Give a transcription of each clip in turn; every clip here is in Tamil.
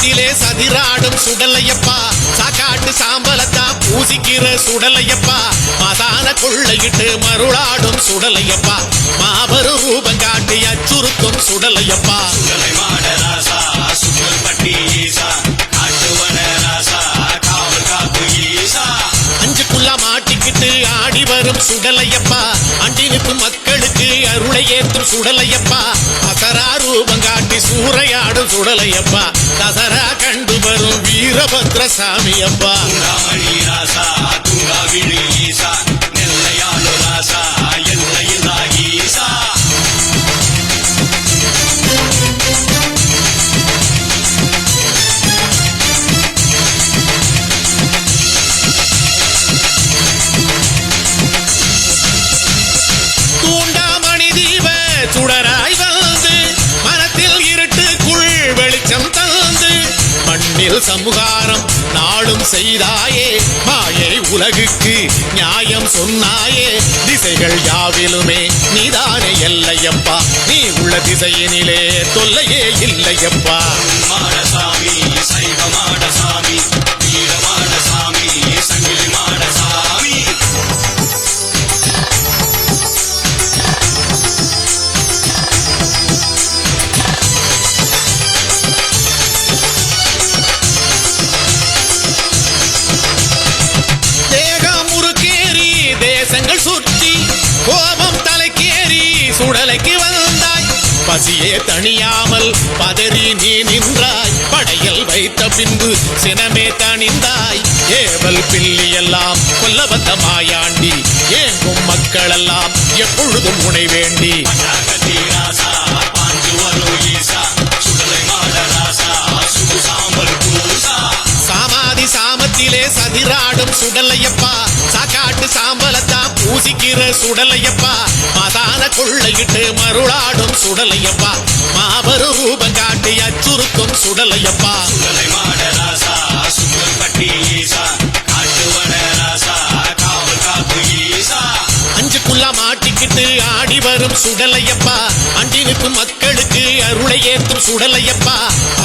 சாமத்திலே சதிராடும் சுடலையப்பா சாக்காட்டு சாம்பலத்தான் பூசிக்கிற சுடலையப்பா மதான கொள்ளையிட்டு மருளாடும் சுடலையப்பா மாபெரும் ரூபம் காட்டி அச்சுறுத்தும் சுடலையப்பா சுடலை மாடராசா சுடல் பட்டி ஈசா காட்டுவன ராசா காவல் காப்பு ஈசா அஞ்சுக்குள்ள மாட்டிக்கிட்டு ஆடி வரும் சுடலையப்பா அண்டி நிற்கும் மக்களுக்கு அருளை ஏற்றும் சுடலையப்பா அசரா ரூபம் காட்டி சூறையாடும் சுடலையப்பா தசரா கண்டு வரும் வீரபத்ர சாமியப்பா துங்காமணி ராசா துங்காவிழி ஈசா நெல்லையாளு ராசா எல்லையில்லா ஈசா தூண்டாமணி தீப சுடராய் வந்து மனத்தில் இருட்டுக்குள் வெளிச்சம் தந்து மண்ணில் சமுகாரம் நாளும் செய்தாயே மாயை உலகுக்கு நியாயம் சொன்னாயே திசைகள் யாவிலுமே நீதானே எல்லையப்பா நீ உள்ள திசையினிலே தொல்லையே இல்லையப்பா மாடசாமி சைவ மாடசாமி வீர மாடசாமி சங்கிலி மாடசாமி தேகம் முறுக்கேறி தேசங்கள் சுற்றி கோபம் தலைக்கேறி சுடலைக்கு வந்தாய் பசியே தணியாமல் பதறி நீ நின்றாய் படையல் வைத்த பின்பு சினமே தணிந்தாய் ஏவல் பில்லி எல்லாம் கொல்ல வந்த மாயாண்டி ஏங்கும் மக்களெல்லாம் எப்பொழுதும் உனை வேண்டி பட்டாகத்தி ராசா பாஞ்சு வரும் ஈசா சுடலை மாடராசா சுடு சாம்பல் பூசா சாமாதி சாமத்திலே சதிராடும் சுடலையப்பா சாக்காட்டு சாம்பலத்தான் பூசிக்கிற சுடலையப்பா மதான கொள்ளையிட்டு மருளாடும் சுடலையப்பா மாபெரும் ரூபம் காட்டி அச்சுறுத்தும் சுடலையப்பா சுடலை மாடராசா சுடல் பட்டி ஈசா காட்டுவன ராசா காவல் காப்பு ஈசா அஞ்சுக்குள்ள மாட்டிக்கிட்டு ஆடி வரும் சுடலையப்பா அண்டி நிற்கும் மக்களுக்கு அருளை ஏற்றும் சுடலையப்பா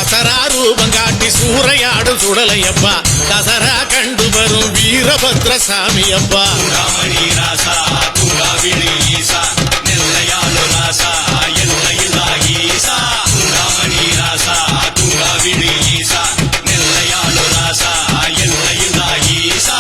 அசரா ரூபம் காட்டி சூறையாடும் சுடலையப்பா தசரா கண்டு வரும் வீரபத்ர சாமியப்பா துங்காமணி ராசா துங்காவிழி ஈசா நெல்லையாளு ராசா எல்லையில்லா ஈசா துங்காமணி ராசா துங்காவிழி ஈசா நெல்லையாளு ராசா எல்லையில்லா ஈசா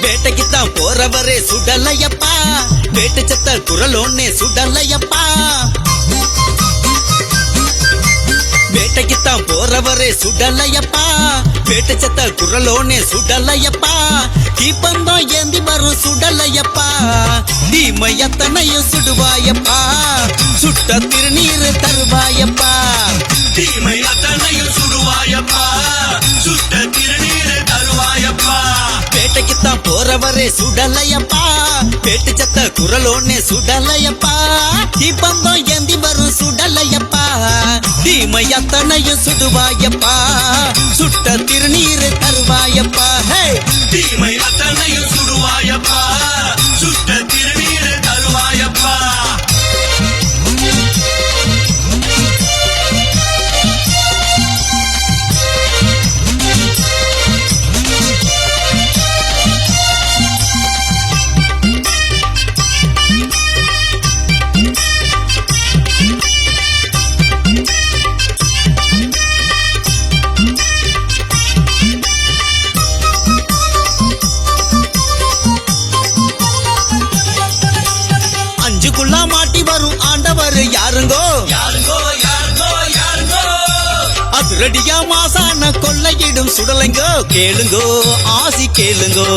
வேட்டைக்குத்தான் போறவரே சுடலையப்பா வேட்டு சத்த குரலோன்னே சுடலையப்பா வேட்டைக்குத்தான் போறவரே சுடலையப்பா வேட்டு சத்த குரலோன்னே சுடலையப்பா தீப்பந்தம் ஏந்தி வரும் சுடலையப்பா தீமை எத்தனையும் சுடுவாயப்பா சுட்ட திருநீர் தருவாயப்பா தீமை அத்தனையும் சுடுவாயப்பா சுட்ட திருநீரை தருவாயப்பா வேட்டைக்குத்தான் போறவரே சுடலையப்பா வேட்டு சத்த குரலோன்னே சுடலையப்பா தீப்பந்தம் ஏந்தி வரும் சுடலையப்பா தீமை அத்தனையும் சுடுவாயப்பா சுட்ட திருநீர் தருவாயப்பா ஹே தீமை அத்தனையும் சுடுவாயப்பா சுட்ட திருநீரை தருவாயப்பா யாருங்கோ யாருங்கோ யாருங்கோ யாருங்கோ அதிரடியா மாசான கொள்ளையிடும் சுடலைங்கோ கேளுங்கோ ஆசி கேளுங்கோ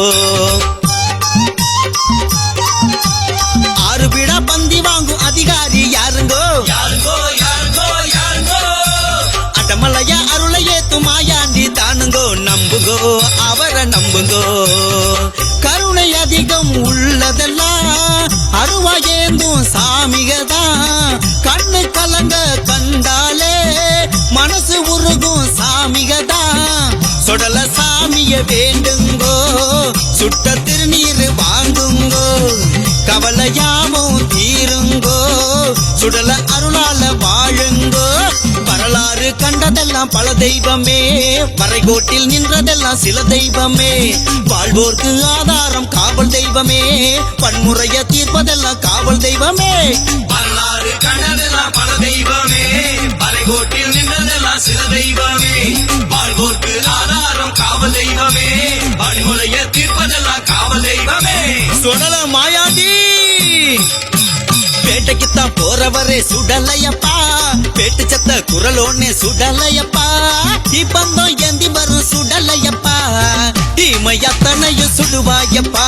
அவரை நம்புங்கோ கருணை அதிகம் உள்ளதெல்லாம் அருவாயேந்தும் சாமிகதான் கண்ணு கலங்க கண்டாலே மனசு உருகும் சாமிகதான் சுடல சாமிய வேண்டுங்கோ சுட்ட திருநீர் வாங்குங்கோ கவலையாவும் தீருங்கோ சுடல அருளால வாழுங்கோ வரலாறு கண்டதெல்லாம் பல தெய்வமே வரைகோட்டில் நின்றதெல்லாம் சில தெய்வமே வாழ்வோர்க்கு ஆதாரம் காவல் தெய்வமே வன்முறைய தீர்ப்பதெல்லாம் காவல் தெய்வமே வரலாறு கண்டதெல்லாம் பல தெய்வமே வரைகோட்டில் நின்றதெல்லாம் சில தெய்வமே வாழ்வோர்க்கு ஆதாரம் காவல் தெய்வமே வன்முறைய தீர்ப்பதெல்லாம் காவல் தெய்வமே சுடல மாயாண்டி பேட்டைக்குத்தான் போறவரே சுடலையப்பா பேட்டு சத்த குரலோன்னே சுடலையப்பா தீபந்தம் ஏந்தி வரும் சுடலையப்பா தீமை அத்தனையும் சுடுவாயப்பா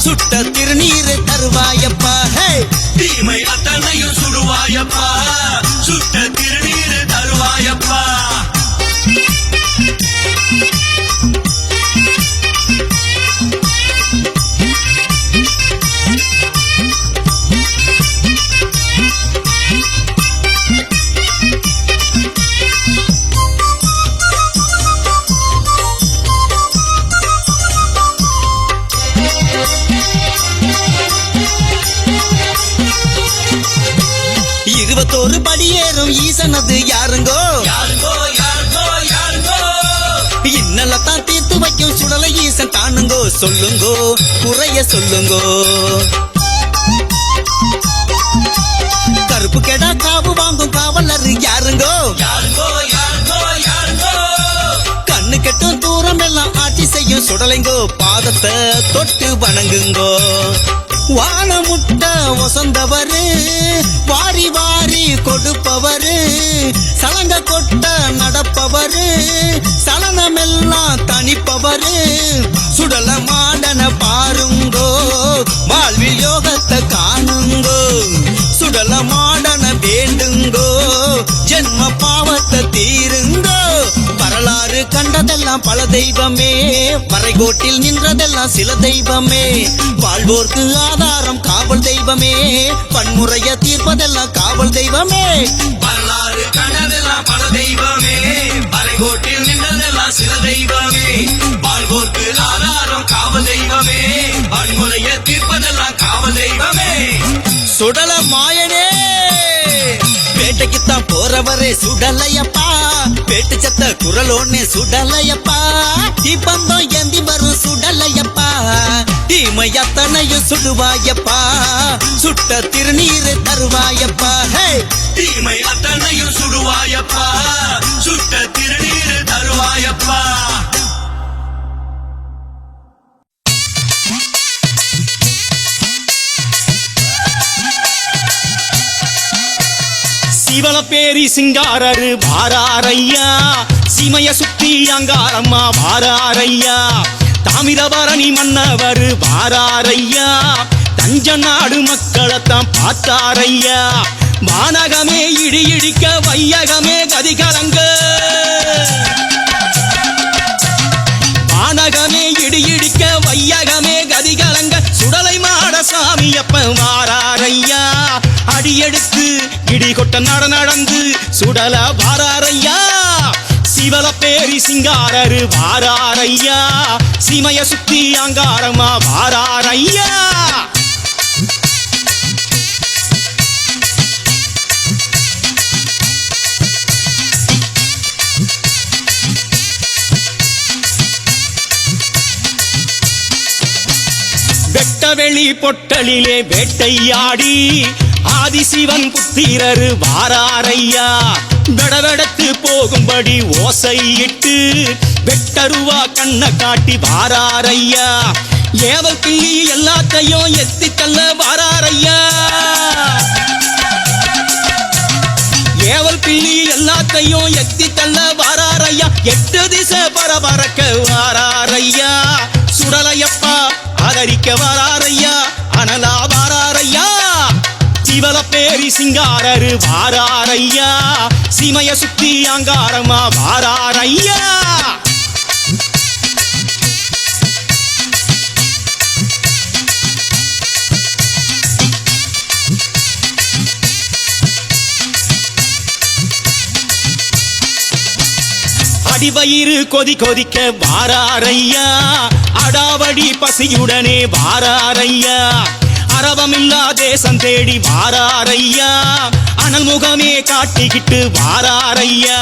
சுட்ட திருநீர் தருவாயப்பா ஹே தீமை அத்தனையும் சுடுவாயப்பா சுட்ட திருநீர் தருவாயப்பா இருபத்தோரு படியேறும் ஈசனது யாருங்கோ யாருங்கோ யாருங்கோ யாருங்கோ இன்னலத்தான் தீர்த்து வைக்கும் சுடலை ஈசன் தானுங்கோ சொல்லுங்கோ குறைய சொல்லுங்கோ கருப்பு கெடா காவு வாங்கும் காவலர் யாருங்கோ யாருங்கோ யாருங்கோ யாருங்கோ கண்ணு கெட்டும் தூரம் எல்லாம் ஆட்சி செய்யும் சுடலைங்கோ பாதத்தை தொட்டு வணங்குங்கோ வானமுட்ட வசந்தவரு வாரி வாரி கொடுப்பவரு சலங்க கொட்ட நடப்பவரு சலனமெல்லாம் தணிப்பவரு சுடல மாடன பாருங்கோ வாழ்வில் யோகத்தை காணுங்கோ சுடல மாடன வேண்டுங்கோ ஜென்ம பாவத்தை தீருங்கோ வரலாறு கண்டதெல்லாம் பல தெய்வமே வரைகோட்டில் நின்றதெல்லாம் சில தெய்வமே வாழ்வோர்க்கு ஆதாரம் காவல் தெய்வமே வன்முறைய தீர்ப்பதெல்லாம் காவல் தெய்வமே வரலாறு கண்டதெல்லாம் பல தெய்வமே வரைகோட்டில் நின்றதெல்லாம் சில தெய்வமே வாழ்வோர்க்கு ஆதாரம் காவல் தெய்வமே வன்முறைய தீர்ப்பதெல்லாம் காவல் தெய்வமே சுடல மாயனே பேட்டைக்குத்தான் போறவரே சுடலையப்பா பேட்டு சத்த குரலோன்னே சுடலையப்பா தீபந்தம் ஏந்தி வரும் சுடலையப்பா தீமை அத்தனையும் சுடுவாயப்பா சுட்ட திருநீர் தருவாயப்பா ஹே தீமை அத்தனையும் சுடுவாயப்பா சுட்ட திருநீர் தருவாயப்பா சிவலப்பேரி சிங்காரரு வாராரையா சீமைய சுத்தி அங்காரம்மா வாராரையா தாமிரபரணி மன்னவர் வாராரையா தஞ்ச நாடு மக்களைத்தான் பார்த்தாரையா வானகமே இடி இடிக்க வையகமே கதி கலங்க வானகமே இடி இடிக்க வையகமே கதி கலங்க சுடலை மாட சாமியப்ப வாராரையா அடியெடுத்து இடி கொட்ட நடந்து சுடல வாராரையா சிவலப்பேரி சிங்காரரு வாராரையா சீமைய சுத்தி அங்காரமா வாராரையா வெட்டவெளி பொட்டலிலே வேட்டையாடி ஆதிசிவன் புத்திரரு வாராரையா வெடவெடத்து போகும்படி ஓசையிட்டு வெட்டருவா கண்ண காட்டி வாராரையா ஏவல் கிள்ளி எல்லாத்தையும் எத்தி தள்ள வாராரையா ஏவல் கிள்ளி எல்லாத்தையும் எத்தி தள்ள வாராரையா எட்டு திசை பரபரக்க வாராரையா சுடலையப்பா ஆதரிக்க வாராரையா அனலா வாராரையா சிவலப்பேரி சிங்காரரு வாராரையா சீமைய சுத்தி அங்காரமா வாராரையா அடிவயிறு கொதிக்க வாராரையா அடாவடி பசியுடனே வாராரையா அரவமில்லா தேசம் தேடி வாராரையா அனல் முகமே காட்டிக்கிட்டு வாராரையா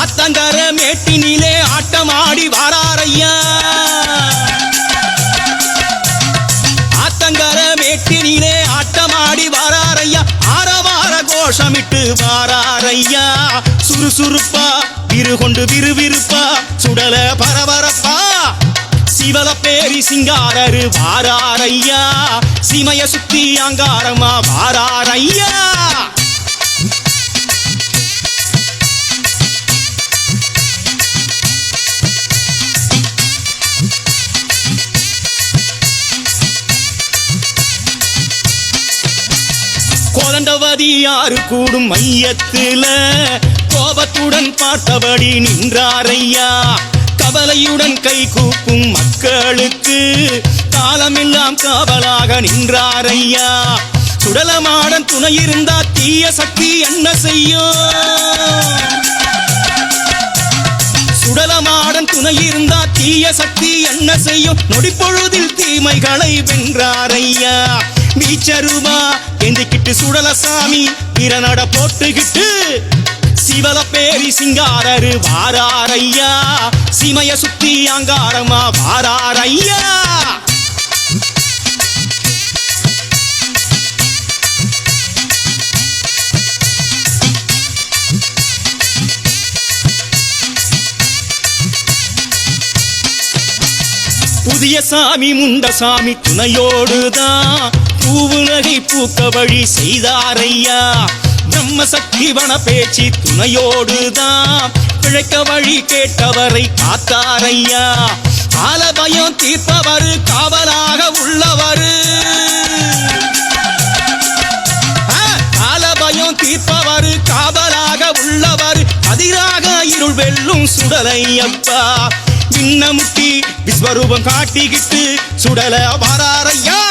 ஆத்தங்கர மேட்டினிலே ஆட்டமாடி வாராரையா ஆத்தங்கர மேட்டினிலே ஆட்டமாடி வாராரையா ஆரவார கோஷமிட்டு வாராரையா சுறுசுறுப்பா விருகொண்டு விறுவிறுப்பா சுடல பரபரப்பா சிவல பேரி சிங்காரரு வாராரையா சீமைய சுத்தி அங்காரமா வாராரையா கோதண்டவதி யாரு கூடும் மையத்துல கோபத்துடன் பார்த்தபடி நின்றாரையா கவலையுடன் கை கூப்பும் மக்களுக்கு காலமெல்லாம் காவலாக நின்றாரையா சுடலமாடன் துணை இருந்தா தீய சக்தி என்ன செய்யும் சுடலமாடன் துணை இருந்தா தீய சக்தி என்ன செய்யும் நொடிப்பொழுதில் தீமைகளை வென்றாரையா வீச்சருவா எந்திக்கிட்டு சுடலசாமி பிறநட போட்டுக்கிட்டு சிவல பேரி சிங்காரரு வாராரையா சீமைய சுத்தி அங்காரமா வாராரையா புதிய சாமி முண்ட சாமி துணையோடுதான் பூவு நகை பூக்க வழி செய்தாரையா பிரம்ம சக்தி வன பேச்சு துணையோடுதான் பிழைக்க வழி கேட்டவரை காத்தாரையா கால பயம் தீர்ப்பவரு காவலாக உள்ளவரு கால பயம் தீர்ப்பவரு காவலாக உள்ளவர் அதிராக இருள் வெல்லும் சுடலையப்பா விண்ணமுட்டி விஸ்வரூபம் காட்டிக்கிட்டு சுடல வாராரையா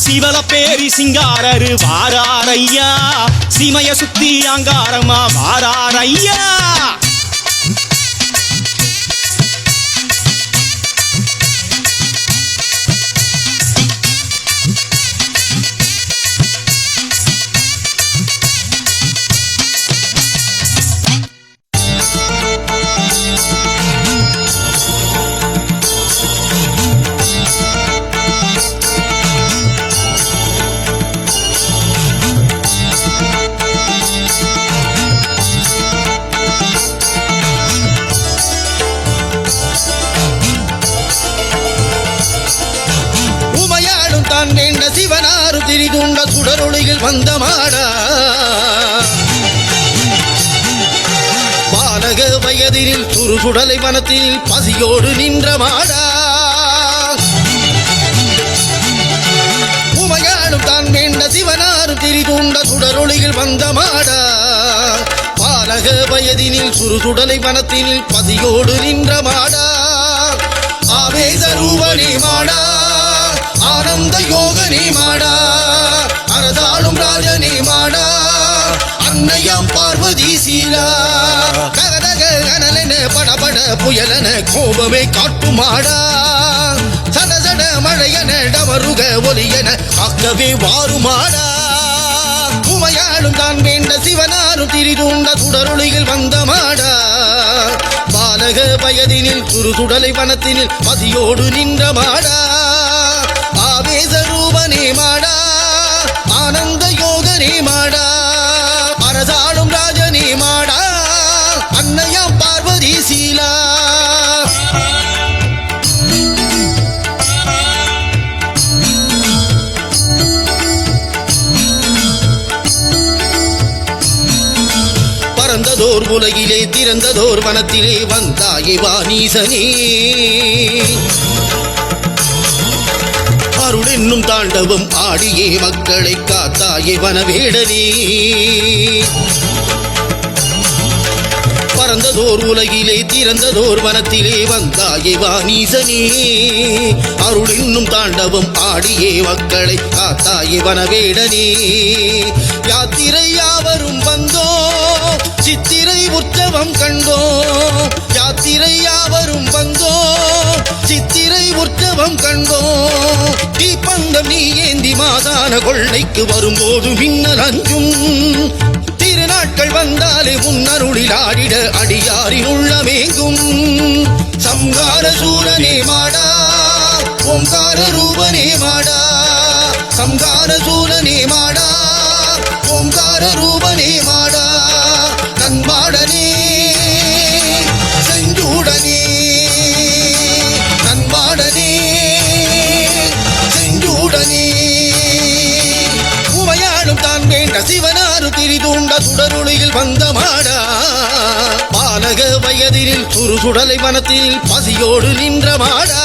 சிவல பேரி சிங்காரரு வாராரையா சீமைய சுத்தி அங்காரமா வாராரையா சிவனாறு திரிதுண்ட சுடரொளியில் வந்த மாடா பாலக வயதினில் சுடுசுடலை வனத்தில் பசியோடு நின்ற மாடா உமையாடும் தான் வேண்ட சிவனாறு திரிதுண்ட சுடரொளியில் வந்த மாடா பாலக வயதினில் சுடுசுடலை வனத்தில் பசியோடு நின்ற மாடா ஆவேச ரூபனே மாடா ஆனந்த யோகனே மாடா அரதாளும் ராஜனே மாடா அன்னையாம் பார்வதி சீலா ககதக கனலென படபட புயலென கோபமே காட்டுமாடா சட சட மழையென டமருக ஒலியென காக்கவே வாருமாடா உமையாளும் தான் வேண்ட சிவனாரும் திரிதுண்ட சுடரொளியில் வந்த மாடா பாலக வயதினில் சுடுசுடலை வனத்தினில் பதியோடு நின்ற மாடா ஆவேச ரூபனே மாடா ஆனந்த யோகனே மாடா அரசாளும் ராஜனே மாடா அன்னையாம் பார்வதி சீலா பறந்ததோர் உலகிலே திறந்ததோர் வனத்திலே வந்தாயே வாணீசனே அருள் என்னும் தாண்டவம் ஆடியே மக்களை காத்தாயே வனவேடனே பறந்ததோர் உலகிலே திறந்ததோர் வனத்திலே வந்தாயே வாணீசனே அருள் என்னும் தாண்டவம் ஆடியே மக்களை காத்தாயே வனவேடனே யாத்திரை யாவரும் வந்தோ சித்திரை உற்சவம் கண்டோம் யாத்திரை யாவரும் வந்தோம் சித்திரை உற்சவம் கண்டோம் தீப்பந்தம் நீ ஏந்தி மாதான கொள்ளைக்கு வரும்போது மின்னல் அஞ்சும் திருநாட்கள் வந்தாலே முன்னருளில் ஆடிட அடியாரின் உள்ளமேங்கும் சம்கார சூரனே மாடா ஓங்கார ரூபனே மாடா சம்கார சூரனே மாடா ஓங்கார ரூபனே மாடா நன்மாடனே செஞ்சூடனே நன்மாடனே செஞ்சூடனே உமையாடும் தான் வேண்ட சிவனாரு திரிதூண்ட சுடருளியில் வந்த மாடா பாலக வயதில் சுடுசுடலை வனத்தில் பசியோடு நின்ற மாடா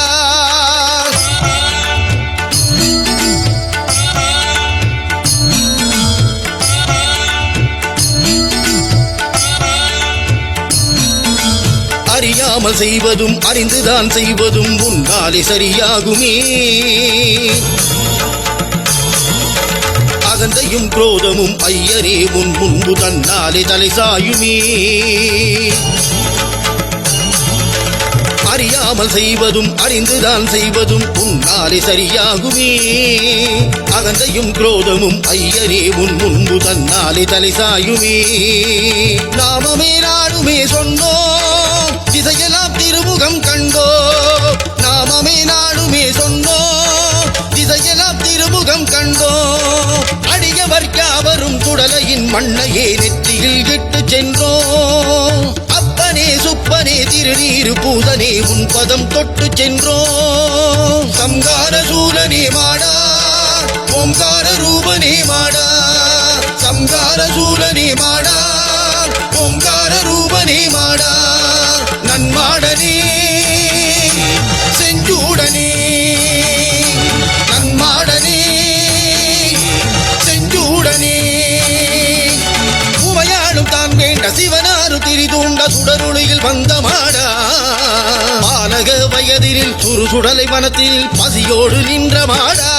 அறியாமல் செய்வதும் அறிந்துதான் செய்வதும் உன்னாலே சரியாகுமே அகந்தையும் குரோதமும் ஐயரே முன்பு தன்னாலே தலை சாயுமே அறியாமல் செய்வதும் அறிந்துதான் செய்வதும் உன்னாலே சரியாகுமே அகந்தையும் குரோதமும் ஐயரே முன்பு தன்னாலே தலை சாயுமே நாமமே நாடுமே சொன்னோம் திசையெல்லாம் திருமுகம் கண்டோ நாமமே நாடுமே சொன்னோம் திசையெல்லாம் திருமுகம் கண்டோ அடியவர் யாவரும் குடலையின் மண்ணையே நெற்றியில் விட்டு சென்றோம் அப்பனே சுப்பனே திருநீரு பூதனே உன் பதம் தொட்டு சென்றோம் சம்கார சூரனே மாடா ஓங்கார ரூபனே மாடா சம்கார சூரனே மாடா ஓங்கார ரூபனே மாடா நன்மாடனே செஞ்சூடனே நன்மாடனே செஞ்சூடனே உமையாடும் தான் வேண்ட சிவனாரு திரிதூண்ட சுடருளியில் வந்த மாடா பாலக வயதில் சுடுசுடலை வனத்தில் பசியோடு நின்ற மாடா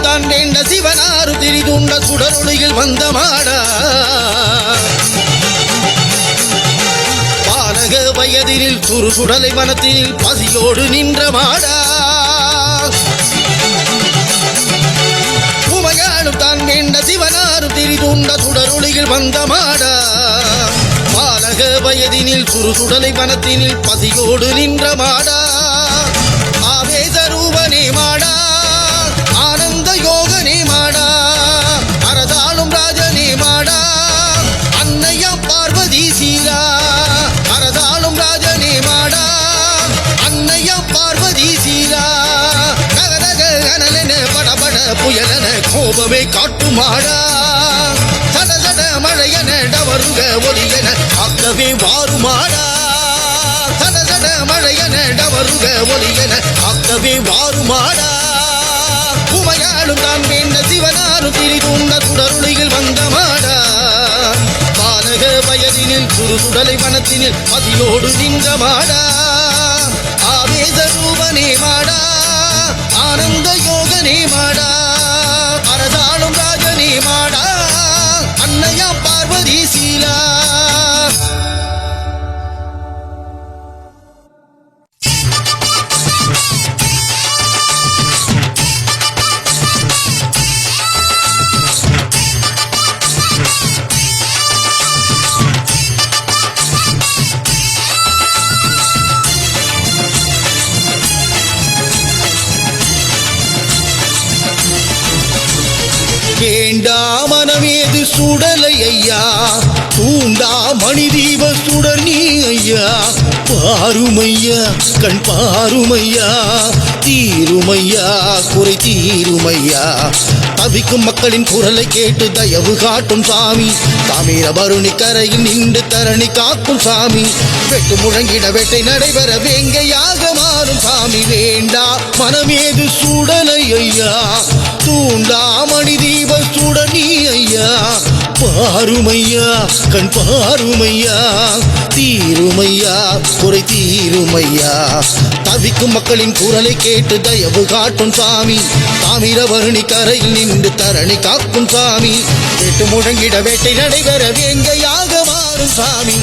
தான் வேண்ட சிவனாரு திரிதுண்ட சுடருளியில் வந்த மாடா பாலக வயதில் சுடுசுடலை வனத்தில் பசியோடு நின்ற மாடா உமையாடும் தான் வேண்ட சிவனாரு திரிதுண்ட சுடருளியில் வந்த மாடா பாலக வயதினில் சுடுசுடலை வனத்தில் பசியோடு நின்ற மாடா ஆவேச ரூபனே மாடா ஆனந்த யோகனே மாடா அரதாளும் ராஜனே மாடா அன்னையா பார்வதி சீரா அரதாளும் ராஜனே மாடா அன்னையா பார்வதி சீரா ககதக கனலென படபட புயலென கோபமே காட்டுமாடா சட சட மழையென டவருக ஒலியென ஆக்கவே வாருமாடா சட சட மழையென டவருக ஒலியென ஆக்கவே வாருமாடா உமையாடும் தான் வேண்ட சிவனாரும் திரிதூண்ட சுடருளியில் வந்த மாடா பாலக வயதினில் சுடுசுடலை வனத்தினில் பதியோடு நின்ற மாடா ஆவேச ரூபனே மாடா ஆனந்த யோகனே மாடா அரசாளும் ராஜனே மாடா அன்னையா பார்வதி சீலா வேண்டா மனமேது சுடலை ஐயா தூண்டா மணி தீப சுடர் நீ ஐயா பாருமையா கண் பாருமையா தீருமையா குறை தீருமையா தவிக்கும் மக்களின் குரலை கேட்டு தயவு காட்டும் சாமி தாமீர பருணி கரையில் நின்று தரணி காக்கும் சாமி வெட்டு முழங்கிட வேட்டை நடைபெற வேங்கையாக மாறும் சாமி வேண்டா மனமேது சுடலை ஐயா தூண்டா மணி தீப சுடர் நீ ஐயா பாருமையா கண் பாருமையா தீருமையா குறை தீருமையா தவிக்கும் மக்களின் குரலை கேட்டு தயவு காட்டும் சாமி தாமிரபரணி கரையில் நின்று தரணி காக்கும் சாமி கேட்டு முழங்கிட வேட்டை நடைபெற வேங்கையாக மாறும் சாமி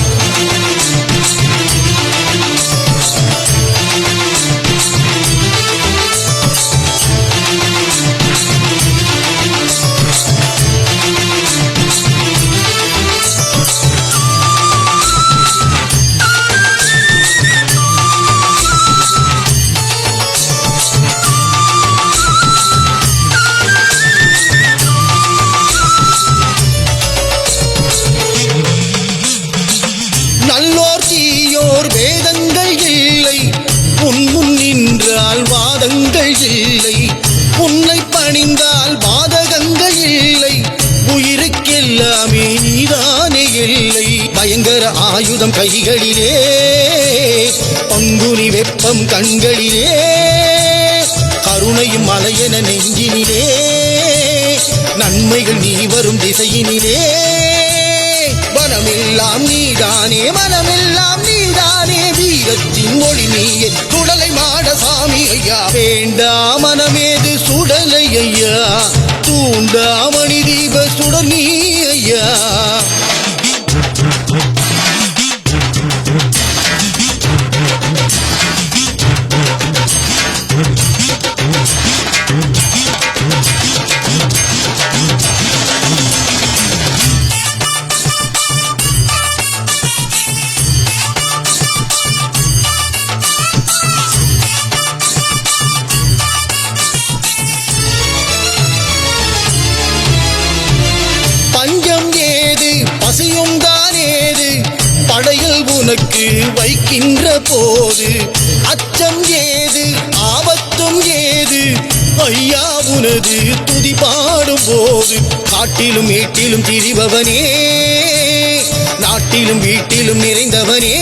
நல்லோர் தீயோர் வேதங்கள் இல்லை உன் முன் நின்றால் வாதங்கள் இல்லை உன்னை பணிந்தால் பாதகங்கள் இல்லை உயிருக்கெல்லாமே நீதானே இல்லை பயங்கர ஆயுதம் கைகளிலே பங்குனி வெப்பம் கண்களிலே கருணையும் மலையென நெஞ்சினிலே நன்மைகள் நீ வரும் திசையினிலே மனமெல்லாம் நீதானே மனமெல்லாம் நீதானே வீரத்தின் மொழி நீயே சுடலை மாட சாமி ஐயா வேண்டா மனமேது சுடலை ஐயா தூண்டா மணி தீப சுடர் நீ ஐயா பஞ்சம் ஏது பசியும் தான் ஏது படையில் உனக்கு வைக்கின்ற போது அச்சம் ஏது ஆபத்தும் ஏது ஐயா உனது துதி பாடும் போது காட்டிலும் வீட்டிலும் திரிபவனே நாட்டிலும் வீட்டிலும் நிறைந்தவனே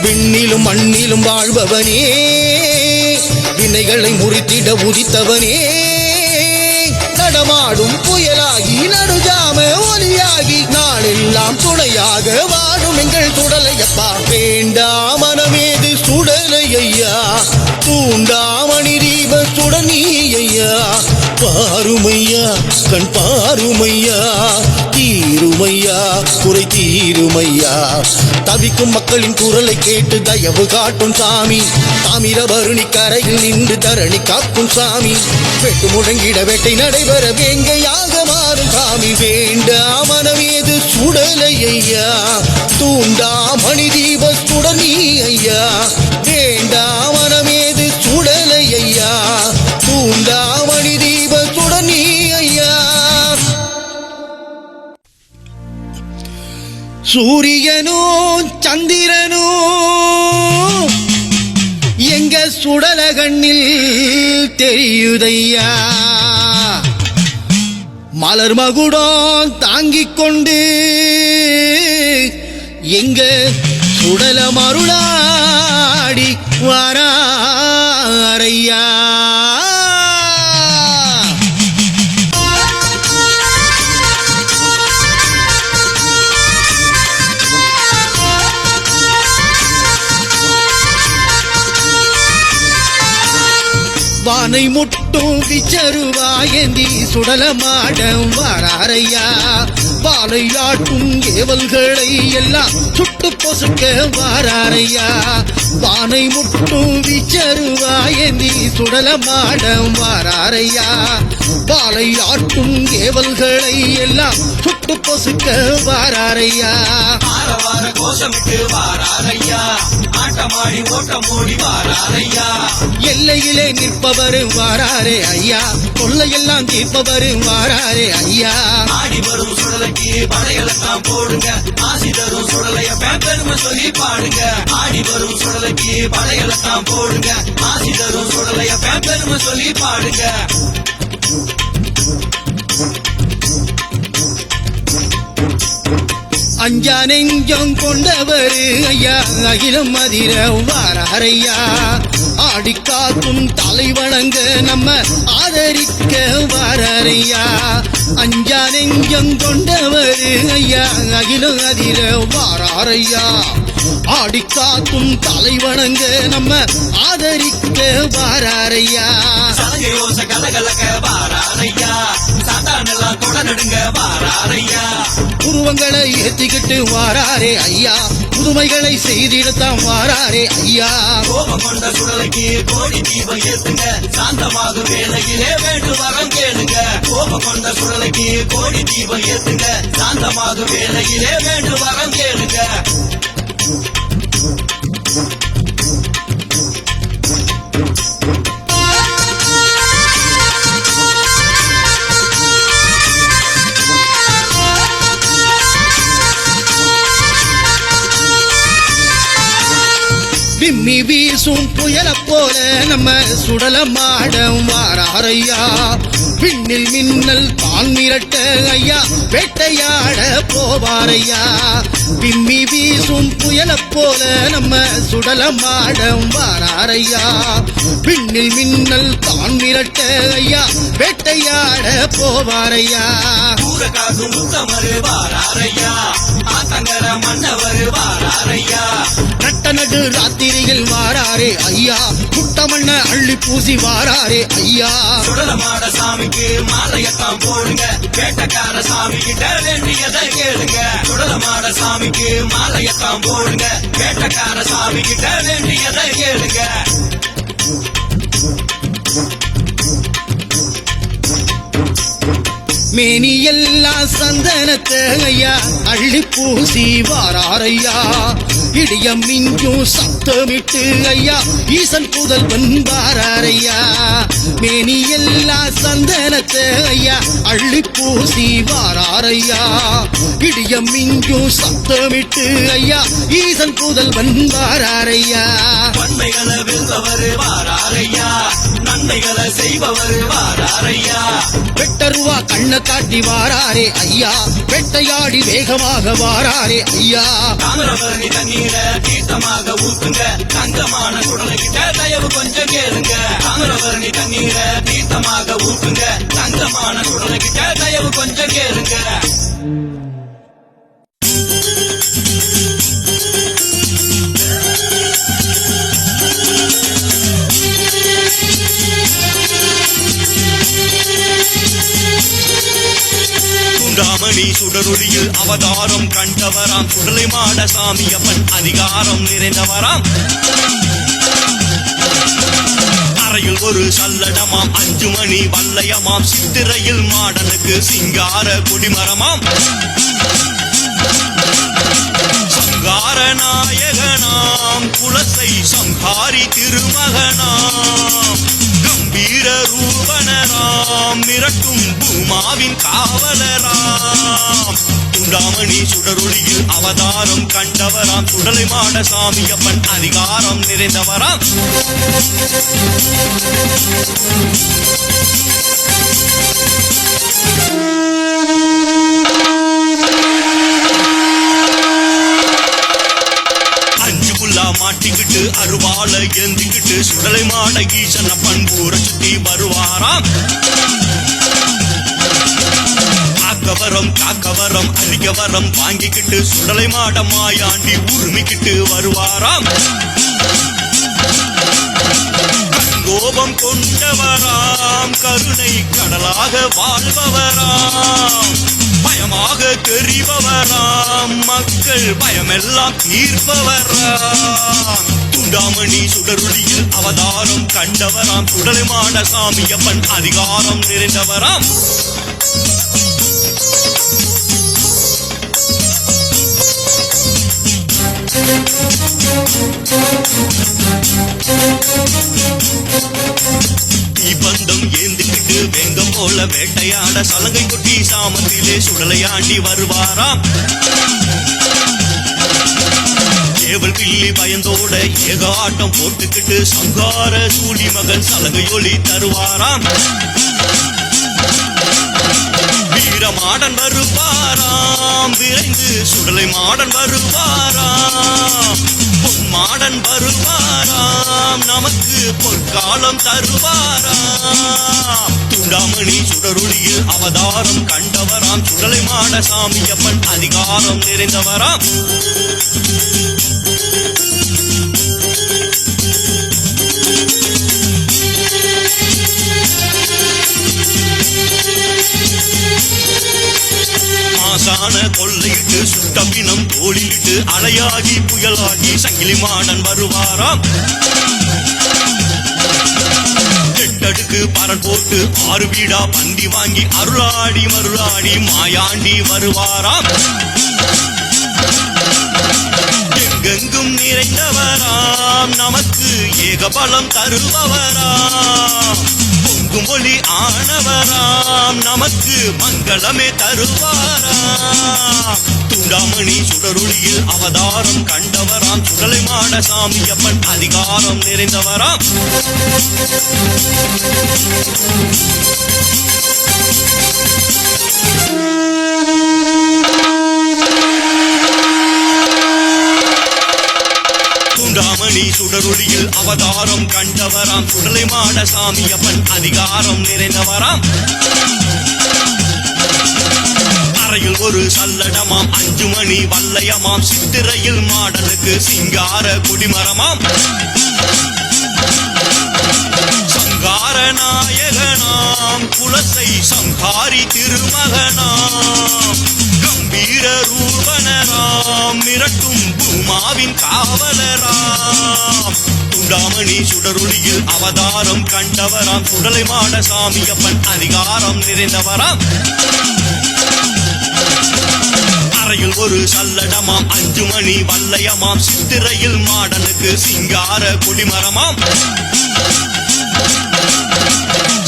விண்ணிலும் மண்ணிலும் வாழ்பவனே வினைகளை முறித்திட உதித்தவனே நடமாடும் புயலாகி நடுஜாம ஒலியாகி நாளெல்லாம் துணையாக வாடும் எங்கள் சுடலையப்பா வேண்டா மனமேது சுடலை ஐயா தூண்டா மணி தீப சுடனி ஐயா பாருமையா கண் பாருமையா தீருமையா குறை தீருமையா தவிக்கும் மக்களின் குரலை கேட்டு தயவு காட்டும் சாமி தாமிரபரணி கரையில் நின்று தரணி காக்கும் சாமி வெட்டு முழங்கிட வேட்டை நடைபெற வேங்கையாக மாறும் சாமி வேண்டா மனமேது சுடலை ஐயா தூண்டா மணி தீப சுடனி ஐயா வேண்டா மனமேது சுடலை ஐயா தூண்டா மணி தீப சுடனி ஐயா சூரியனோ சந்திரனோ எங்க சுடல கண்ணில் தெரியுதையா மலர் மகுடம் தாங்கிக் கொண்டு எங்க சுடல மருளாடி வாராரையா வானை முட்டும் விச்சருவாயந்தி சுடலமாடம் வாராரையா வாழையாட்டும் ஏவல்களை எல்லாம் சுட்டு பொசுக்க வாராரையா வானை முட்டும் விச்சருவாயந்தி சுடலமாடம் வாராரையா வாழையாட்டும் ஏவல்களை எல்லாம் சுட்டு பொசுக்க வாராரையா ஆரவார கோஷமிட்டு வாராரையா ஆட்டமாடி ஓட்டம் ஓடி வாராரையா எல்லையிலே நிற்பவர் வாராரே ஐயா கொள்ளையெல்லாம் தீர்ப்பவர் வாராரே ஐயா ஆடி வரும் சுடலைக்கு படையெல்லாம் போடுங்க ஆசி தரும் சுடலைய பெருமை சொல்லி பாடுங்க ஆடி வரும் சுடலைக்கு படையெல்லாம் போடுங்க ஆசி தரும் சுடலைய பெருமை சொல்லி பாடுங்க அஞ்சா நெஞ்சம் கொண்டவர் ஐயா அகிலம் மதிர வாராரையா ஆடிக்காக்கும் தலைவணங்க நம்ம ஆதரிக்க வாராரையா அஞ்சா நெஞ்சம் கொண்டவர் ஐயா அகிலும் அதிர வாராரையா ஆடிக்காக்கும் தலைவணங்க நம்ம ஆதரிக்க வாராரையா சலங்கை ஓச கலகலக்க வாராரையா சாத்தானெல்லாம் தொடர்நடுங்க வாராரையா உருவங்களை ஏத்திக்கிட்டு வாராரே ஐயா புதுமைகளை செய்திடத்தான் வாராரே ஐயா கோபம் கொண்ட சுடலைக்கு கோடி தீபம் ஏத்துங்க சாந்தமாக வேலையிலே வேண்டு வரம் கேளுங்க கோபம் கொண்ட சுடலைக்கு கோடி தீபம் ஏத்துங்க சாந்தமாக வேலையிலே வேண்டு வரம் கேளுங்க விம்மி வீசும் புயல போல நம்ம சுடல மாடம் வாராரையா விண்ணில் மின்னல் தான் மிரட்ட ஐயா வேட்டையாட போவாரையா விம்மி வீசும் புயல போல நம்ம சுடல மாடம் வாராரையா விண்ணில் மின்னல் தான் மிரட்ட ஐயா வேட்டையாட போவாரையா பூரகாசு முத்தமரு வாராரையா ஆத்தங்கர மன்னவர் வாராரையா நட்ட நடு ராத்திரியில் வாராரே ஐயா குட்டமண்ண அள்ளி பூசி வாராரே ஐயா சுடலமாட சாமிக்கு மாலையத்தான் போடுங்க வேட்டக்கார சாமி கிட்ட வேண்டியதை கேளுங்க சுடலமாட சாமிக்கு மாலையத்தான் போடுங்க வேட்டக்கார சாமி கிட்ட வேண்டியதை கேளுங்க மேனி எல்லாம் சந்தனத்தை ஐயா அள்ளி பூசி வாராரையா இடியம் மிஞ்சும் சத்தமிட்டு ஐயா ஈசன் புதல்வன் வாராரையா மேனி எல்லாம் சந்தனத்தை ஐயா அள்ளி பூசி வாராரையா இடியம் மிஞ்சும் சத்தமிட்டு ஐயா ஈசன் புதல்வன் வாராரையா வன்மைகளை வெல்பவர் வாராரையா நன்மைகளை செய்பவர் வாராரையா வெட்டருவா கண்ண காட்டி வாராரே ஐயா வெட்டையாடி வேகமாக வாராரே ஐயா தாமிரபரணி தண்ணீர தீர்த்தமாக ஊத்துங்க தங்கமான குடலை கிட்ட தயவு கொஞ்சம் கேளுங்க தாமிரபரணி தண்ணீர தீர்த்தமாக ஊத்துங்க தங்கமான குடலை கிட்ட தயவு கொஞ்சம் கேளுங்க சுண்டாமணி சுடரொளியில் அவதாரம் கண்டவராம் சுடலை மாட சாமியப்பன் அதிகாரம் நிறைந்தவராம் அறையில் ஒரு சல்லடமாம் 5 மணி வல்லையமாம் சித்திரையில் மாடனுக்கு சிங்கார குடிமரமாம் சங்கார நாயகனாம் குலசை சங்காரி திருமகனாம் கம்பீர ரூபனராம் மிரட்டும் பூமாவின் காவலராம் சுண்டாமணி சுடரொளியில் அவதாரம் கண்டவராம் சுடலை மாட சாமியப்பன் அதிகாரம் நிறைந்தவராம் மாட்டிக்கிட்டு அருவாள ஏந்திக்கிட்டு சுடலை மாட ஈசன பண்பூர சுத்தி வருவாராம் காக்கவரம் அரிகவரம் வாங்கிக்கிட்டு சுடலை மாட மாயாண்டி உரிமிக்கிட்டு வருவாராம் கோபம் கொண்டவராம் கருணை கடலாக வாழ்பவராம் பயமாக தெரிபவராம் மக்கள் பயமெல்லாம் தீர்ப்பவராம் சுண்டாமணி சுடரொளியில் அவதாரம் கண்டவராம் சுடலை மாட சாமியப்பன் அதிகாரம் நிறைந்தவராம் பந்தம் ஏந்திக்கிட்டு வேங்கம் போல வேட்டையாட சலங்கை கொட்டி சாமத்திலே சுடலையாண்டி வருவாராம் ஏவல் கிள்ளி பயந்தோட ஏக ஆட்டம் போட்டுக்கிட்டு சங்கார சூழி மகன் சலங்கை ஒளி தருவாராம் வீரமாடன் வருவாராம் விரைந்து சுடலை மாடன் வருவாராம் பொன்மாடன் வருவாராம் நமக்கு பொற்காலம் தருவாராம் துண்டாமணி சுடருளியில் அவதாரம் கண்டவராம் சுடலை மாட சாமியப்பன் அதிகாரம் நிறைந்தவராம் ஆசான கொள்ளையிட்டு சுட்டப்பினம் தோளிலிட்டு அலையாகி புயலாகி சங்கிலி மாடன் வருவாராம் எட்டடுக்கு பரன் போட்டு 6 வீடா பந்தி வாங்கி அருளாடி மருளாடி மாயாண்டி வருவாராம் எங்கெங்கும் நிறைந்தவராம் நமக்கு ஏகபலம் தருபவராம் பொங்கும் ஒளி ஆனவராம் நமக்கு மங்களமே தருவாராம் துண்டாமணி சுடருளியில் அவதாரம் கண்டவராம் சுடலை மாட சாமியப்பன் அதிகாரம் நிறைந்தவராம் துண்டாமணி சுடருளியில் அவதாரம் கண்டவராம் சுடலை மாட சாமியப்பன் அதிகாரம் நிறைந்தவராம் அறையில் ஒரு சல்லடமாம் 5 மணி வல்லையமாம் சித்திரையில் மாடனுக்கு சிங்கார குடிமரமாம் சங்கார நாயகனாம் குலசை சங்காரி திருமகனாம் கம்பீர ரூபனராம் மிரட்டும் பூமாவின் காவலராம் துண்டாமணி சுடருளியில் அவதாரம் கண்டவராம் சுடலை மாட சாமியப்பன் அதிகாரம் நிறைந்தவராம் அறையில் ஒரு சல்லடமாம் 5 மணி வல்லையமாம் சித்திரையில் மாடனுக்கு சிங்கார குடிமரமாம்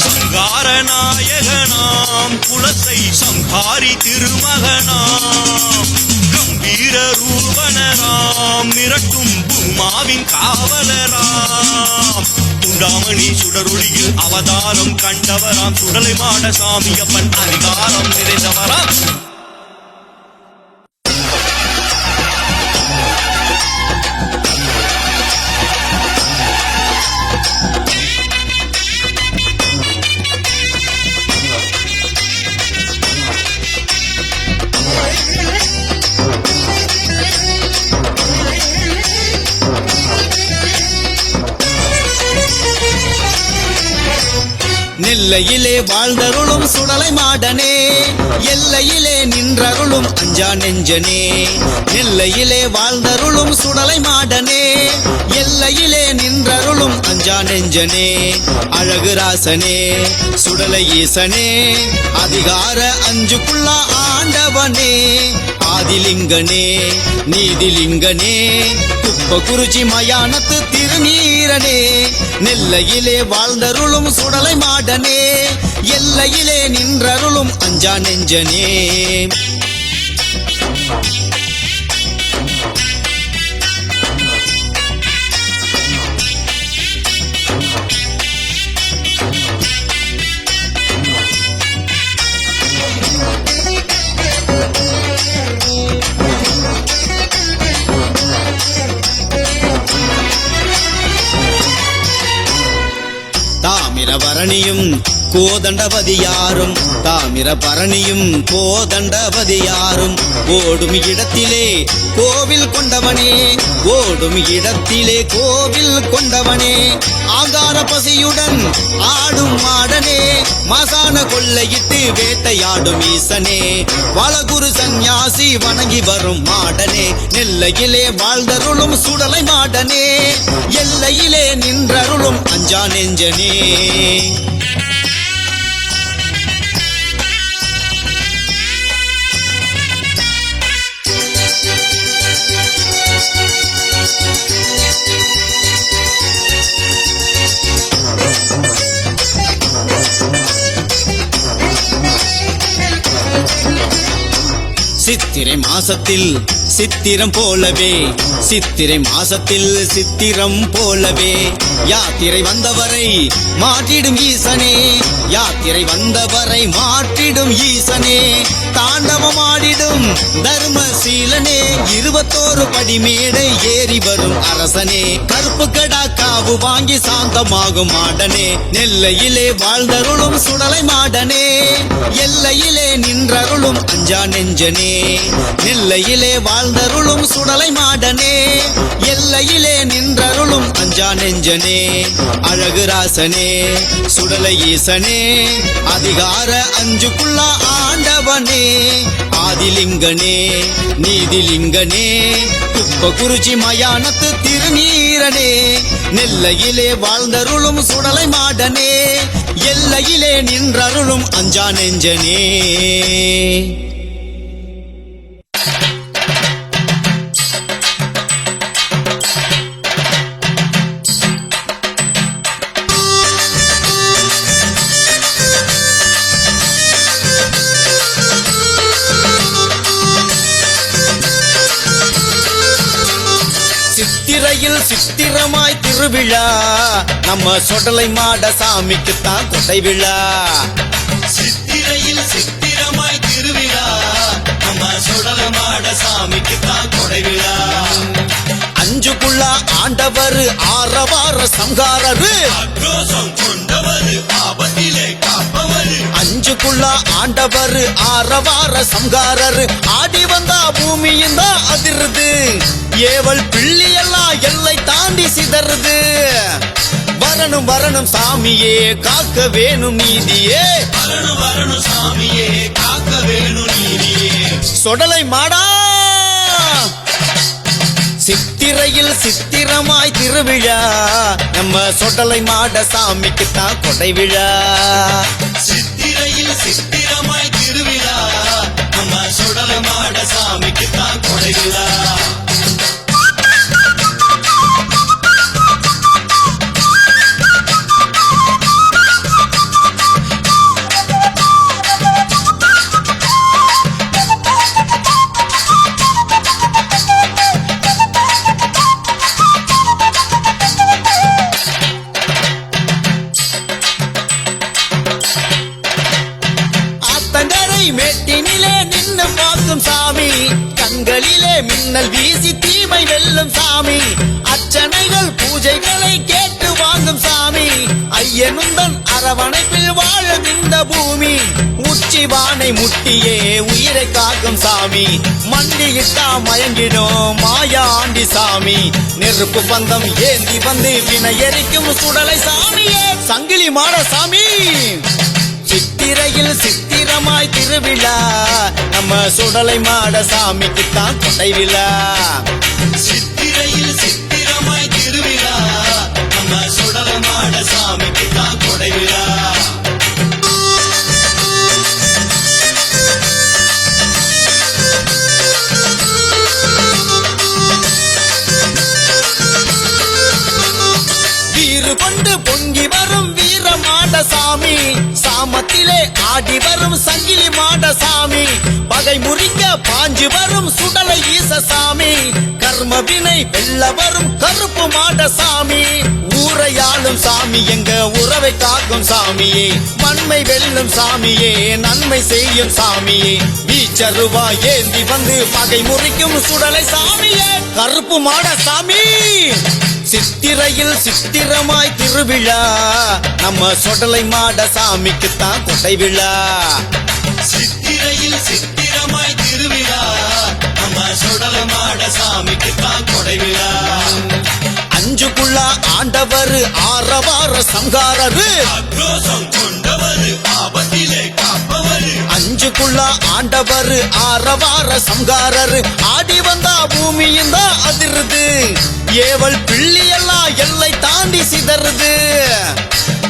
சங்கார நாயகனாம் குலசை சங்காரி திருமகனாம் கம்பீர ரூபனராம் மிரட்டும் பூமாவின் காவலராம் துண்டாமணி சுடருளியில் அவதாரம் கண்டவராம் சுடலை மாட சாமியப்பன் அதிகாரம் நிறைந்தவராம் நெல்லையிலே வாழ்ந்தருளும் சுடலை மாடனே எல்லையிலே நின்றருளும் அஞ்சா நெஞ்சனே நெல்லையிலே வாழ்ந்தருளும் சுடலை மாடனே எல்லையிலே நின்றருளும் அஞ்சா நெஞ்சனே அழகு ராசனே சுடலை ஈசனே அதிகார 5 ஆண்டவனே ஆதிலிங்கனே நீதிலிங்கனே குப்பகுருச்சி மயானத்து திருநீரனே நெல்லையிலே வாழ்ந்தருளும் சுடலை மாடனே எல்லையிலே நின்றருளும் அஞ்சா நெஞ்சனே தாமிரபரணியும் கோதண்டபதியாரும் தாமிரபரணியும் கோதண்டபதியாரும் ஓடும் இடத்திலே கோவில் கொண்டவனே ஓடும் இடத்திலே கோவில் கொண்டவனே ஆங்கார பசியுடன் ஆடும் மாடனே மசான கொள்ளையிட்டு வேட்டையாடும் ஈசனே வளகுரு சந்நியாசி வணங்கி வரும் மாடனே நெல்லையிலே வாழ்ந்தருளும் சுடலை மாடனே எல்லையிலே நின்றருளும் அஞ்சா நெஞ்சனே சித்திரை மாசத்தில் சித்திரம் போலவே சித்திரை மாசத்தில் சித்திரம் போலவே யாத்திரை வந்தவரை மாற்றிடும் ஈசனே யாத்திரை வந்தவரை மாற்றிடும் ஈசனே தாண்டவமாடிடும் தர்மசீலனே 21 படி மேடை ஏறி வரும் அரசனே கருப்பு கடா காவு வாங்கி சாந்தமாகும் மாடனே நெல்லையிலே வாழ்ந்தருளும் சுடலை மாடனே எல்லையிலே நின்றருளும் அஞ்சா நெஞ்சனே நெல்லையிலே வாழ்ந்தருளும் சுடலை மாடனே எல்லையிலே நின்றருளும் அஞ்சா நெஞ்சனே அழகு ராசனே சுடலை ஈசனே அதிகார அஞ்சுக்குள்ள ஆண்டவனே ஆதிலிங்கனே நீதிலிங்கனே துப்ப குறிச்சி மயானத்து திருநீரனே நெல்லையிலே வாழ்ந்தருளும் சுடலை மாடனே எல்லையிலே நின்றருளும் அஞ்சா நெஞ்சனே சித்திரையில் சித்திரமாய் திருவிழா நம்ம சொடலை மாட சாமிக்குத்தான் கொடை விழா சித்திரையில் சித்திரமாய் திருவிழா நம்ம சுடல மாட சாமிக்குத்தான் கொடை விழா அஞ்சுக்குள்ள ஆண்டவர் ஆரவார சம்காரரு ஆக்ரோஷம் கொண்டவர் ஆபத்திலே காப்பவர் அஞ்சுக்குள்ள ஆண்டவர் ஆரவார சம்காரரு ஆடி வந்தா பூமியும் தான் அதிருது ஏவல் பிள்ளையெல்லாம் எல்லை தாண்டி சிதறுது வரணும் வரணும் சாமியே காக்க வேணும் நீதியே வரணும் வரணும் சாமியே காக்க வேணும் நீதியே சொடலை மாடா சித்திரையில் சித்திரமாய் திருவிழா நம்ம சொடலை மாட சாமிக்குத்தான் கொடை விழா சித்திரையில் சித்திரமாய் திருவிழா நம்ம சுடல மாட சாமிக்குத்தான் கொடை விழா மேட்டினிலே நின்னு பார்க்கும் சாமி கண்களிலே மின்னல் வீசி தீமை வெல்லும் சாமி அர்ச்சனைகள் பூஜைகளை கேட்டு வாங்கும் சாமி ஐயனுந்தன் அரவணைப்பில் வாழும் இந்த பூமி உச்சி வானை முட்டியே உயிரை காக்கும் சாமி மண்டியிட்டா மயங்கிடும் மாயா ஆண்டி சாமி நெருப்பு பந்தம் ஏந்தி வந்து வினை எரிக்கும் சுடலை சாமியே சங்கிலி மாட சாமி சித்திரையில் சித்திரமாய் திருவிழா நம்ம சுடலை மாட சாமிக்குத்தான் கொடை விழா சித்திரையில் சித்திரமாய் திருவிழா நம்ம சுடல மாட சாமிக்குத்தான் கொடை விழா வீறு கொண்டு பொங்கி வரும் வீரமாட சாமி சாமத்திலே ஆடி வரும் சங்கிலி மாட சாமி பகை முறிக்க பாஞ்சு வரும் சுடலை ஈச சாமி கர்ம வினை வெல்ல வரும் கருப்பு மாட சாமி ஊரையாளும் சாமி எங்க உறவை காக்கும் சாமியே மண்மை வெல்லும் சாமியே நன்மை செய்யும் சாமியே வீச்சருவா ஏந்தி வந்து பகை முறிக்கும் சுடலை சாமியே கருப்பு மாட சாமி சித்திரையில் சித்திரமாய் திருவிழா நம்ம சொடலை மாட சாமிக்குத்தான் கொடை விழா சித்திரையில் சித்திரமாய் திருவிழா நம்ம சுடல மாட சாமிக்குத்தான் கொடை விழா அஞ்சுக்குள்ள ஆண்டவர் ஆரவார சம்காரரு ஆக்ரோஷம் கொண்டவர் ஆபத்திலே காப்பவர் அஞ்சுக்குள்ள ஆண்டவர் ஆரவார சம்காரரு ஆடி வந்தா பூமியும் தான் அதிருது ஏவல் பிள்ளையெல்லாம் எல்லை தாண்டி சிதறுது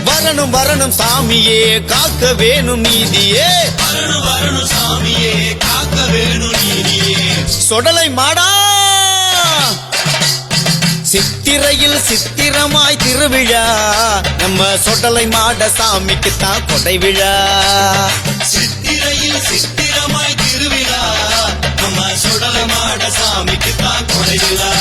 வரணும் வரணும் சாமியே காக்க வேணும் நீதியே வரணும் வரணும் சாமியே காக்க வேணும் நீதியே சொடலை மாடா சித்திரையில் சித்திரமாய் திருவிழா நம்ம சொடலை மாட சாமிக்குத்தான் கொடை விழா சித்திரையில் சித்திரமாய் திருவிழா நம்ம சுடல மாட சாமிக்கு தான் கொடைவிழா.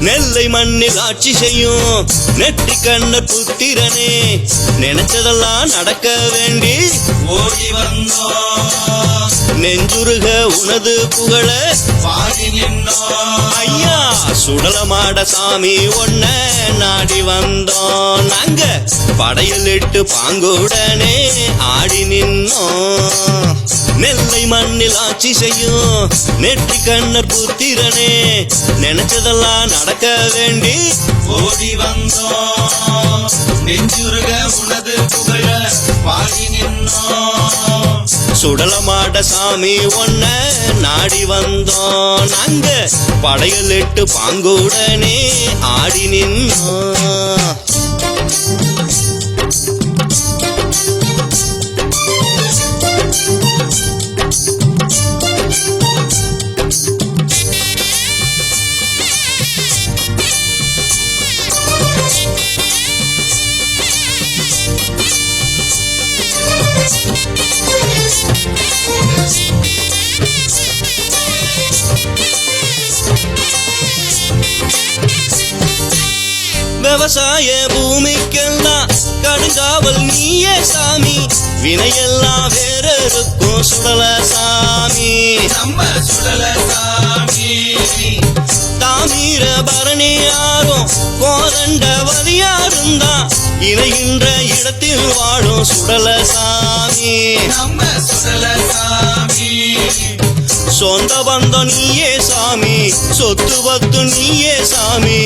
நெல்லை மண்ணில் ஆட்சி செய்யும் நெற்றி கண்ணர் புத்திரனே, நினைச்சதெல்லாம் நடக்க வேண்டி ஓடி வந்தோம், நெஞ்சுருக உனது புகழ பாடி நின்றோம். ஐயா சுடலமாட சாமி ஒன்ன நாடி வந்தோம், நாங்க படையலிட்டு பாங்குடனே ஆடி நின்னோம். நெல்லை மண்ணில் ஆட்சி செய்யும் நெற்றி கண்ணர் புத்திரனே, நினைச்சதெல்லாம் நடக்க வேண்டி ஓடி வந்தோம், நெஞ்சுருக உனது புகழ பாடி நின்றோம். சுடலமாட சாமி ஒன்ன நாடி வந்தோம், நாங்க படையலிட்டு பாங்குடனே ஆடி நின்னோம். விவசாய பூமிக்கெல்லாம் கடுங்காவல் நீயே சாமி, வினையெல்லாம் வேற இருக்கும் சுடல சாமி. நம்ம சுடல சாமி தாமீர பரணியாரும் கோதண்டவதியாரும் தான் இணைகின்ற இடத்தில் வாழும் சுடல சாமி. நம்ம சுடல சாமி சொந்த பந்தம் நீயே சாமி, சொத்து பத்து நீயே சாமி,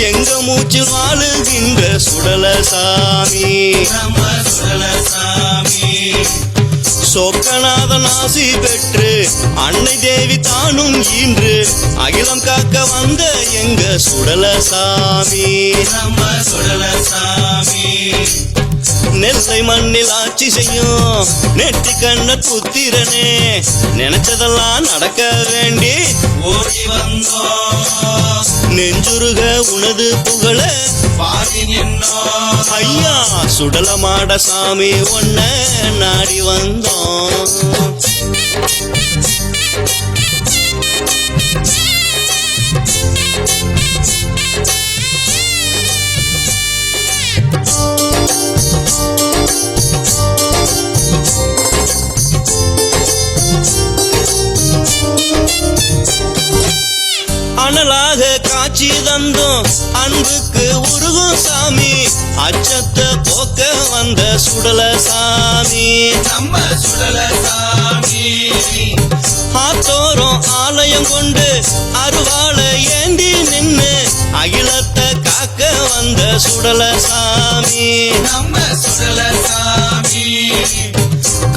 எங்க மூச்சு வாழுகின்ற சுடல சாமி. நம்ம சுடல சாமி சொக்கநாதன் ஆசி பெற்று அன்னை தேவி தானும் ஈன்று அகிலம் காக்க வந்த எங்க சுடல சாமி. நம்ம சுடல சாமி நெல்லை மண்ணில் ஆட்சி செய்யும் நெற்றி கண்ணர் புத்திரனே, நினைச்சதெல்லாம் நடக்க வேண்டி ஓடி வந்தோம், நெஞ்சுருக உனது புகழ பாடி நின்றோம். ஐயா சுடலமாட சாமி ஒன்ன நாடி வந்தோம். அனலாக காட்சி தந்தோம் அன்புக்கு உருகும் சாமி, அச்சத்தை போக்க வந்த சுடல சாமி. நம்ம சுடல சாமி ஆத்தோரம் ஆலயம் கொண்டு அருவாளை ஏந்தி நின்னு அகிலத்தை காக்க வந்த சுடல சாமி. நம்ம சுடல சாமி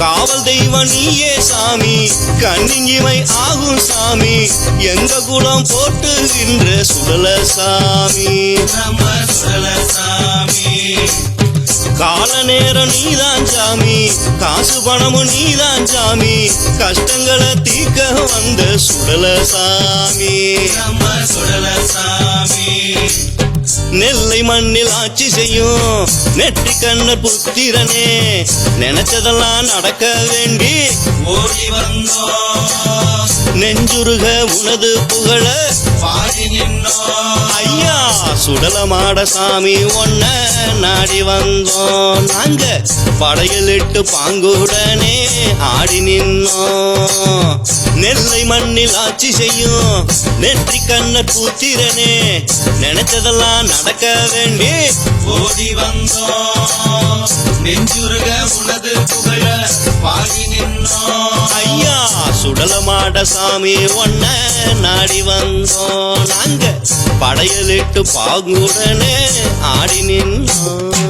காவல் தெய்வம் நீயே சாமி, கண்ணிங்கிமை ஆகும் சாமி, எங்க குலம் போட்டுகின்ற சுடல சாமி. நம்ம சுடல சாமி கால நேரம் நீதான் சாமி, காசு பணமும் நீதான் சாமி, கஷ்டங்களை தீர்க்க வந்த சுடல சாமி. நம்ம சுடல சாமி நெல்லை மண்ணில் ஆட்சி செய்யும் நெற்றி கண்ணர் புத்திரனே, நினைச்சதெல்லாம் நடக்க வேண்டி ஓடி வந்தோம், நெஞ்சுருக உனது புகழ பாடி நின்றோம். ஐயா சுடலமாட சாமி ஒன்ன நாடி வந்தோம், நாங்க படையலிட்டு பாங்குடனே ஆடி நின்னோம். நெல்லை மண்ணில் ஆட்சி செய்யும் நெற்றி கண்ணர் புத்திரனே, நினைச்சதெல்லாம் நடக்க வேண்டி ஓடி வந்தோம், நெஞ்சுருக உனது புகழ பாடி நின்றோம். ஐயா சுடலமாட சாமி ஒன்ன நாடி வந்தோம், நாங்க படையலிட்டு பாங்குடனே ஆடி நின்னோம்.